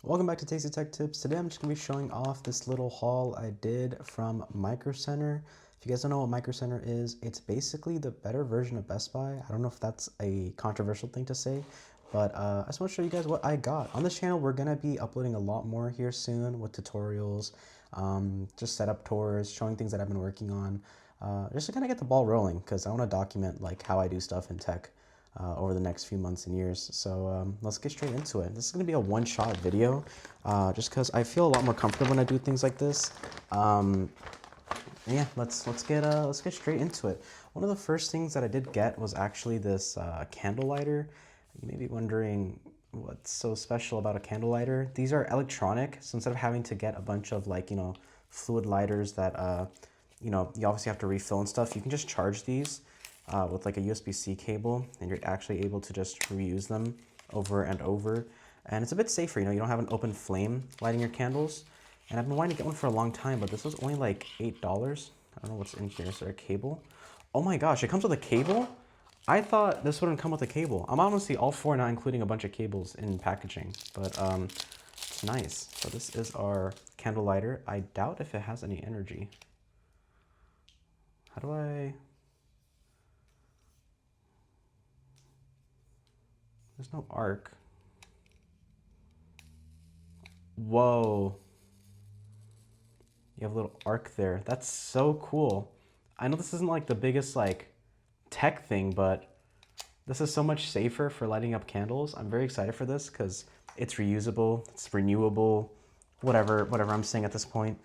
Welcome back to Tasty Tech Tips. Today I'm just going to be showing off this little haul I did from Micro Center. If you guys don't know what Micro Center is, it's basically the better version of Best Buy. I don't know if that's a controversial thing to say, but I just want to show you guys what I got. On this channel, we're going to be uploading a lot more here soon with tutorials, just setup tours, showing things that I've been working on, just to kind of get the ball rolling because I want to document like how I do stuff in tech. Over the next few months and years. So let's get straight into it. This is going to be a one-shot video just because I feel a lot more comfortable when I do things like this. Yeah, let's get straight into it. One of the first things that I did get was actually this candle lighter. You may be wondering what's so special about a candle lighter. These are electronic, so instead of having to get a bunch of fluid lighters that you obviously have to refill and stuff, you can just charge these with like a USB-C cable, and you're actually able to just reuse them over and over. And it's a bit safer, you don't have an open flame lighting your candles. And I've been wanting to get one for a long time, but this was only like $8. I don't know what's in here. Is there a cable? Oh my gosh, it comes with a cable? I thought this wouldn't come with a cable. I'm honestly all for not including a bunch of cables in packaging, but it's nice. So this is our candle lighter. I doubt if it has any energy. How do I... There's no arc. Whoa. You have a little arc there. That's so cool. I know this isn't like the biggest tech thing, but this is so much safer for lighting up candles. I'm very excited for this because it's reusable, it's renewable, whatever I'm saying at this point.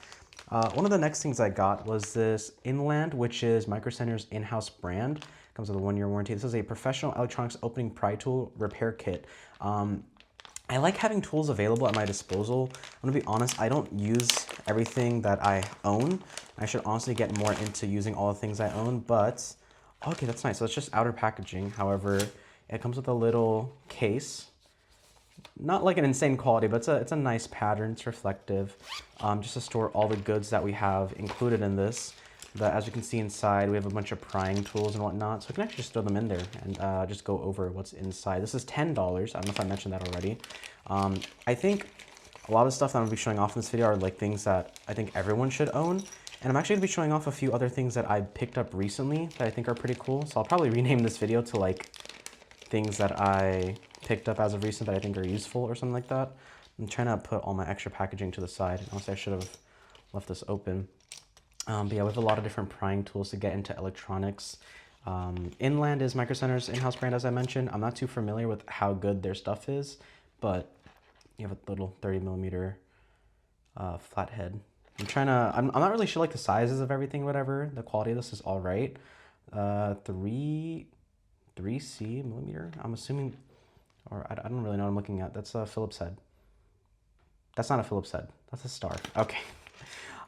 One of the next things I got was this Inland, which is Micro Center's in-house brand. It comes with a 1-year warranty. This is a professional electronics opening pry tool repair kit. I like having tools available at my disposal. I'm gonna be honest, I don't use everything that I own. I should honestly get more into using all the things I own, but okay, that's nice. So it's just outer packaging. However, it comes with a little case. Not like an insane quality, but it's a nice pattern. It's reflective, just to store all the goods that we have included in this. But as you can see inside, we have a bunch of prying tools and whatnot. So we can actually just throw them in there and just go over what's inside. This is $10. I don't know if I mentioned that already. I think a lot of stuff that I'm gonna be showing off in this video are like things that I think everyone should own. And I'm actually gonna be showing off a few other things that I picked up recently that I think are pretty cool. So I'll probably rename this video to like things that I picked up as of recent that I think are useful or something like that. I'm trying to put all my extra packaging to the side. Honestly, I should have left this open. But yeah, we have a lot of different prying tools to get into electronics. Inland is Micro Center's in-house brand, as I mentioned. I'm not too familiar with how good their stuff is, but you have a little 30mm flathead. I'm not really sure like the sizes of everything, whatever. The quality of this is all right. 3C millimeter, I'm assuming, or I don't really know what I'm looking at. That's a Phillips head. That's not a Phillips head. That's a star. Okay.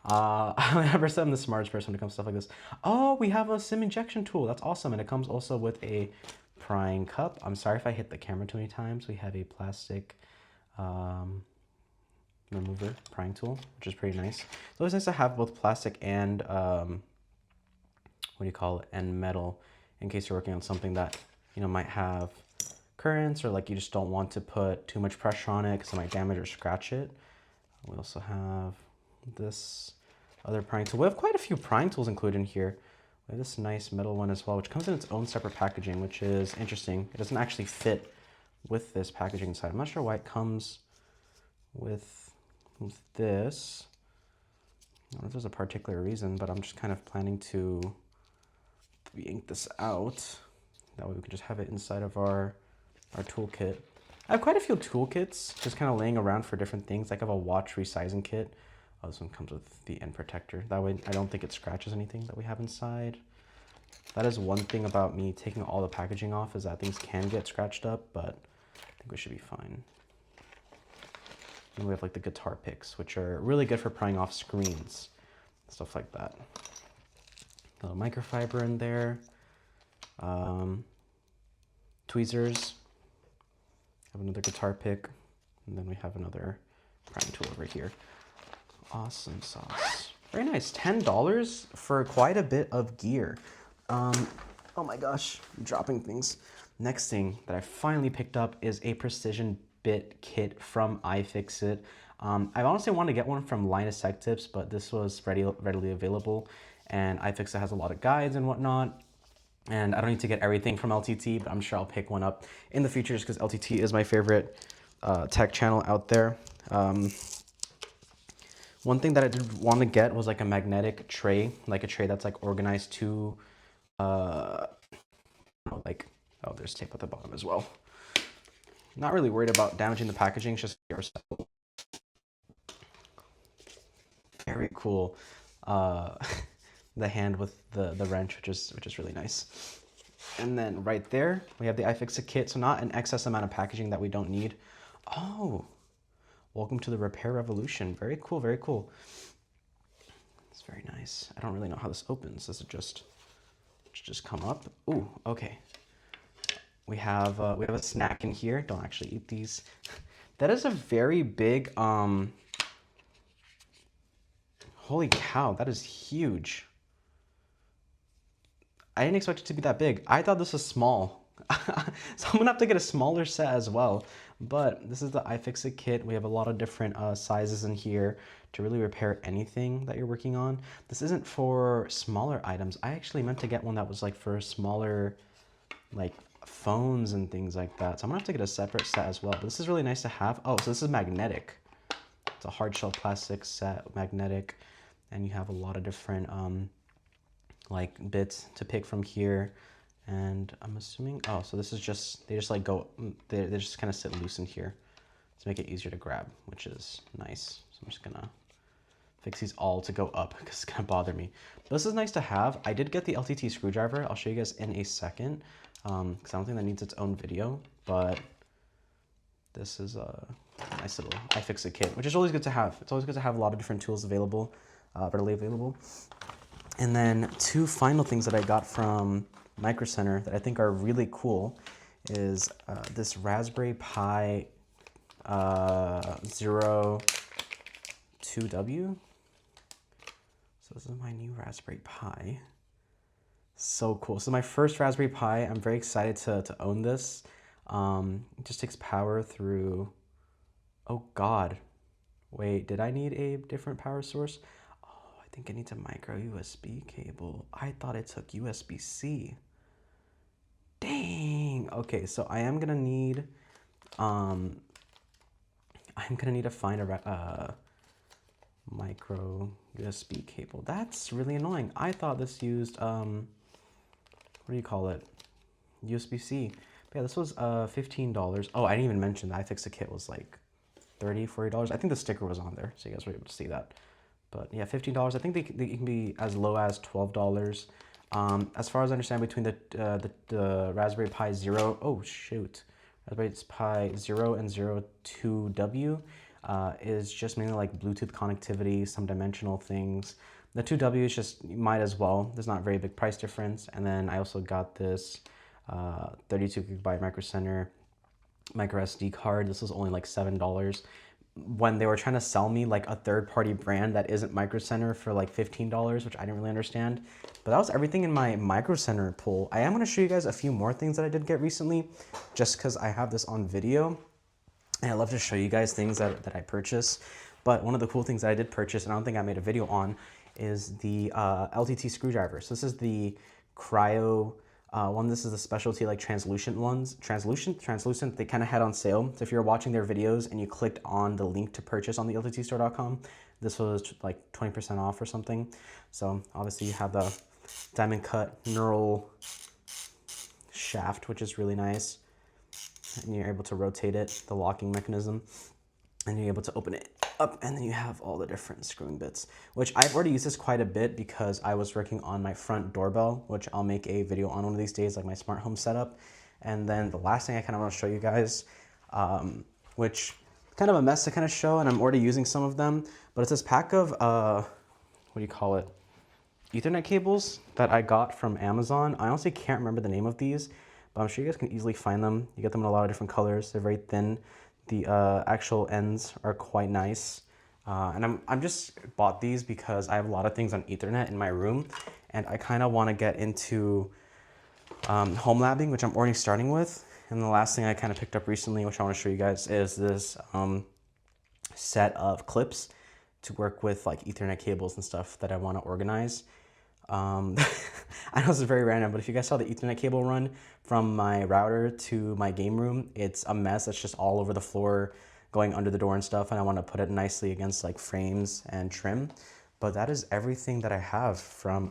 I never said I'm the smartest person when it comes to stuff like this. Oh, we have a SIM injection tool. That's awesome. And it comes also with a prying cup. I'm sorry if I hit the camera too many times. We have a plastic remover prying tool, which is pretty nice. It's always nice to have both plastic and and metal, in case you're working on something that might have currents, or like you just don't want to put too much pressure on it because it might damage or scratch it. We also have this other prying tool. We have quite a few prying tools included in here. We have this nice metal one as well, which comes in its own separate packaging, which is interesting. It doesn't actually fit with this packaging inside. I'm not sure why it comes with this. I don't know if there's a particular reason, but I'm just kind of planning to yank this out. That way we can just have it inside of our toolkit. I have quite a few toolkits just kind of laying around for different things. Like I have a watch resizing kit. Oh, this one comes with the end protector. That way I don't think it scratches anything that we have inside. That is one thing about me taking all the packaging off, is that things can get scratched up, but I think we should be fine. And we have like the guitar picks, which are really good for prying off screens, stuff like that. A little microfiber in there. Tweezers. Have another guitar pick, and then we have another prying tool over here. Awesome sauce. Very nice. $10 for quite a bit of gear. Oh my gosh, I'm dropping things. Next thing that I finally picked up is a precision 8-bit kit from iFixit. I honestly want to get one from Linus Tech Tips, but this was readily available, and iFixit has a lot of guides and whatnot. And I don't need to get everything from LTT, but I'm sure I'll pick one up in the future just because LTT is my favorite tech channel out there. One thing that I did want to get was like a magnetic tray, like a tray that's like organized to, like, oh, there's tape at the bottom as well. Not really worried about damaging the packaging, it's just yourself. Very cool. The hand with the wrench, which is really nice. And then right there, we have the iFixit kit. So not an excess amount of packaging that we don't need. Oh, welcome to the repair revolution. Very cool, very cool. It's very nice. I don't really know how this opens. Does it just come up? Ooh, okay. We have a snack in here. Don't actually eat these. That is a very big, holy cow, that is huge. I didn't expect it to be that big. I thought this was small. So I'm gonna have to get a smaller set as well. But this is the iFixit kit. We have a lot of different sizes in here to really repair anything that you're working on. This isn't for smaller items. I actually meant to get one that was like for smaller, like phones and things like that. So I'm gonna have to get a separate set as well. But this is really nice to have. Oh, so this is magnetic. It's a hard shell plastic set, magnetic, and you have a lot of different like bits to pick from here. And I'm assuming, oh, so this is just, they just like go, they just kind of sit loose in here to make it easier to grab, which is nice. So I'm just gonna fix these all to go up because it's gonna bother me. But this is nice to have. I did get the LTT screwdriver. I'll show you guys in a second because I don't think that needs its own video, but this is a nice little iFixit kit, which is always good to have. It's always good to have a lot of different tools available, readily available. And then two final things that I got from Micro Center that I think are really cool is this Raspberry Pi Zero 2W. So this is my new Raspberry Pi. So cool. So my first Raspberry Pi, I'm very excited to own this. It just takes power through, oh God. Wait, did I need a different power source? I think it needs a micro USB cable. I thought it took USB-C. Dang. Okay, so I am gonna need to find a micro USB cable. That's really annoying. I thought this used what do you call it? USB-C. But yeah, this was $15. Oh, I didn't even mention that iFixit kit was like $30, $40. I think the sticker was on there, so you guys were able to see that. But yeah, $15. I think they can be as low as $12. As far as I understand, between the Raspberry Pi Zero, oh shoot, Raspberry Pi Zero and Zero 2W is just mainly like Bluetooth connectivity, some dimensional things. The 2W is just, you might as well. There's not a very big price difference. And then I also got this 32 gigabyte Micro Center micro SD card. This was only like $7. When they were trying to sell me like a third-party brand that isn't Micro Center for like $15, which I didn't really understand. But that was everything in my Micro Center pull. I am going to show you guys a few more things that I did get recently, just because I have this on video. And I love to show you guys things that I purchased. But one of the cool things that I did purchase, and I don't think I made a video on, is the LTT screwdriver. So this is the Cryo one. This is the specialty like translucent ones. Translucent, they kind of had on sale. So if you're watching their videos and you clicked on the link to purchase on the lttstore.com, this was like 20% off or something. So obviously you have the diamond cut knurled shaft, which is really nice. And you're able to rotate it, the locking mechanism, and you're able to open it up, and then you have all the different screwing bits, which I've already used this quite a bit because I was working on my front doorbell, which I'll make a video on one of these days, like my smart home setup. And then the last thing I kind of want to show you guys, which kind of a mess to kind of show, and I'm already using some of them, but it's this pack of, what do you call it? Ethernet cables that I got from Amazon. I honestly can't remember the name of these, but I'm sure you guys can easily find them. You get them in a lot of different colors. They're very thin. The actual ends are quite nice. And I'm just bought these because I have a lot of things on Ethernet in my room, and I kind of want to get into home labbing, which I'm already starting with. And the last thing I kind of picked up recently, which I want to show you guys, is this set of clips to work with like Ethernet cables and stuff that I want to organize. I know this is very random, but if you guys saw the Ethernet cable run from my router to my game room, it's a mess. It's just all over the floor, going under the door and stuff, and I want to put it nicely against like frames and trim. But that is everything that I have from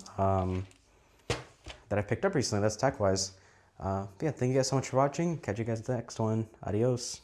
that I picked up recently. That's tech-wise. Yeah, thank you guys so much for watching. Catch you guys next one. Adios.